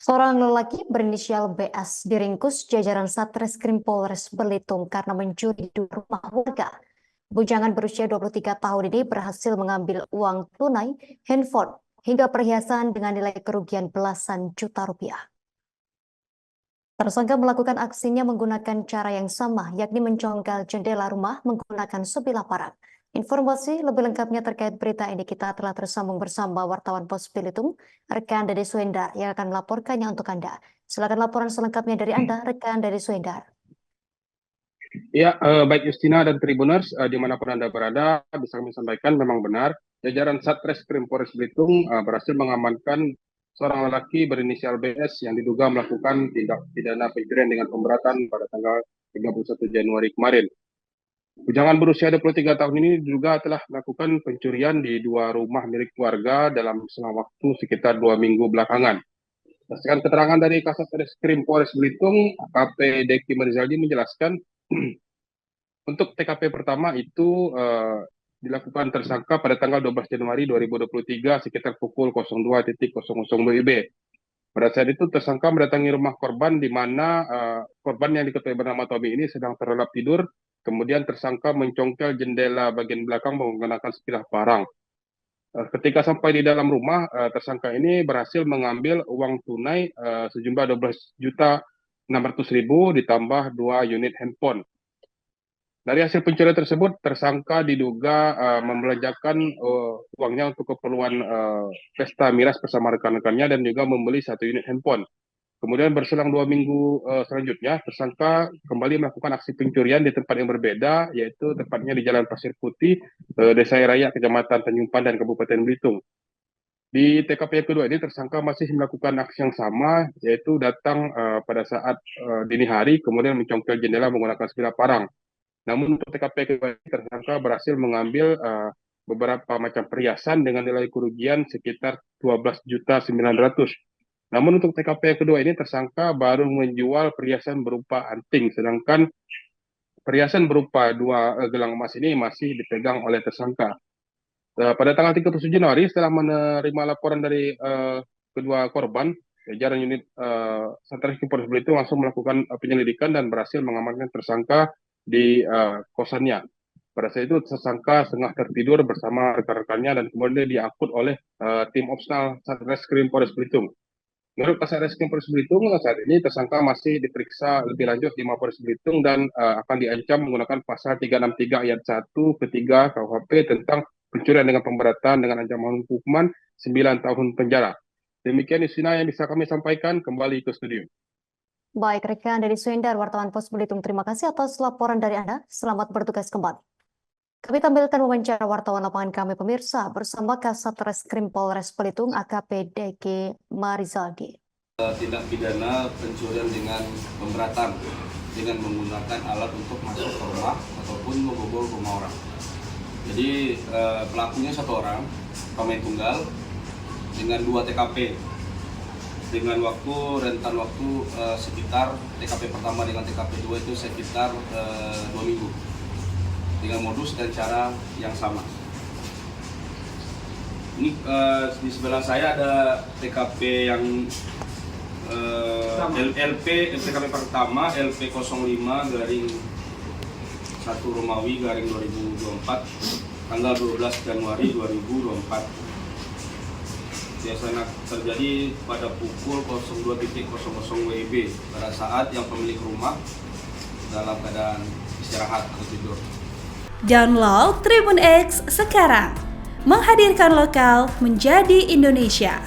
Seorang lelaki berinisial BS diringkus jajaran Satreskrim Polres Belitung karena mencuri di rumah warga. Bujangan berusia 23 tahun ini berhasil mengambil uang tunai, handphone, hingga perhiasan dengan nilai kerugian belasan juta rupiah. Tersangka melakukan aksinya menggunakan cara yang sama, yakni mencongkel jendela rumah menggunakan sebilah parang. Informasi lebih lengkapnya terkait berita ini kita telah tersambung bersama wartawan Pos Belitung, rekan Dede Suendar yang akan melaporkannya untuk Anda. Silakan laporan selengkapnya dari Anda, rekan Dede Suendar. Ya, baik Justina dan Tribuners, dimanapun Anda berada, bisa kami sampaikan memang benar, jajaran Satreskrim Polres Belitung berhasil mengamankan seorang lelaki berinisial BS yang diduga melakukan tindak pidana pencurian dengan pemberatan pada tanggal 31 Januari kemarin. Bujangan berusia 23 tahun ini diduga telah melakukan pencurian di dua rumah milik keluarga dalam selang waktu sekitar 2 minggu belakangan. Berdasarkan keterangan dari Kasat Reskrim Polres Belitung, AKP Deki Marizaldi menjelaskan untuk TKP pertama itu dilakukan tersangka pada tanggal 12 Januari 2023 sekitar pukul 02.00 WIB. Pada saat itu tersangka mendatangi rumah korban di mana korban yang diketahui bernama Tommy ini sedang terlelap tidur. Kemudian tersangka mencongkel jendela bagian belakang menggunakan sebilah parang. Ketika sampai di dalam rumah, tersangka ini berhasil mengambil uang tunai sejumlah 12.600.000 ditambah 2 unit handphone. Dari hasil pencurian tersebut, tersangka diduga membelanjakan uangnya untuk keperluan pesta miras bersama rekan-rekannya dan juga membeli 1 unit handphone. Kemudian berselang 2 minggu selanjutnya, tersangka kembali melakukan aksi pencurian di tempat yang berbeda, yaitu tepatnya di Jalan Pasir Putih, Desa Raya, Kecamatan Tanjung Pandan, Kabupaten Belitung. Di TKP yang kedua ini, tersangka masih melakukan aksi yang sama, yaitu datang pada saat dini hari, kemudian mencongkel jendela menggunakan sebilah parang. Namun untuk TKP kedua ini, tersangka berhasil mengambil beberapa macam perhiasan dengan nilai kerugian sekitar 12.900.000. Namun untuk TKP yang kedua ini tersangka baru menjual perhiasan berupa anting, sedangkan perhiasan berupa 2 gelang emas ini masih dipegang oleh tersangka. Pada tanggal 31 Januari setelah menerima laporan dari kedua korban, jajaran unit Satreskrim Polres Belitung langsung melakukan penyelidikan dan berhasil mengamankan tersangka di kosannya. Pada saat itu tersangka setengah tertidur bersama rekan-rekannya dan kemudian diangkut oleh tim opsional Satreskrim Polres Belitung. Menurut Kasat Reskrim Polres Belitung, saat ini tersangka masih diperiksa lebih lanjut di Mapolres Belitung dan akan diancam menggunakan pasal 363 ayat 1 ketiga KUHP tentang pencurian dengan pemberatan dengan ancaman hukuman 9 tahun penjara. Demikian Justina yang bisa kami sampaikan, kembali ke studio. Baik, rekan Dede Suendar, wartawan Pos Belitung, terima kasih atas laporan dari Anda. Selamat bertugas kembali. Kami tampilkan wawancara wartawan lapangan kami pemirsa bersama Kasat Reskrim Polres Belitung AKP Deki Marizaldi. Tindak pidana pencurian dengan pemberatan dengan menggunakan alat untuk masuk ke rumah ataupun membobol rumah orang. Jadi pelakunya 1 orang, pemain tunggal dengan 2 TKP dengan rentan waktu sekitar TKP pertama dengan TKP 2 itu sekitar 2 minggu. Dengan modus dan cara yang sama. Ini di sebelah saya ada TKP yang TKP pertama LP05 garing 1 Romawi garing 2024 tanggal 12 Januari 2024. Biasanya terjadi pada pukul 02.00 WIB pada saat yang pemilik rumah dalam keadaan istirahat atau tidur. Download Tribun X sekarang, menghadirkan lokal menjadi Indonesia.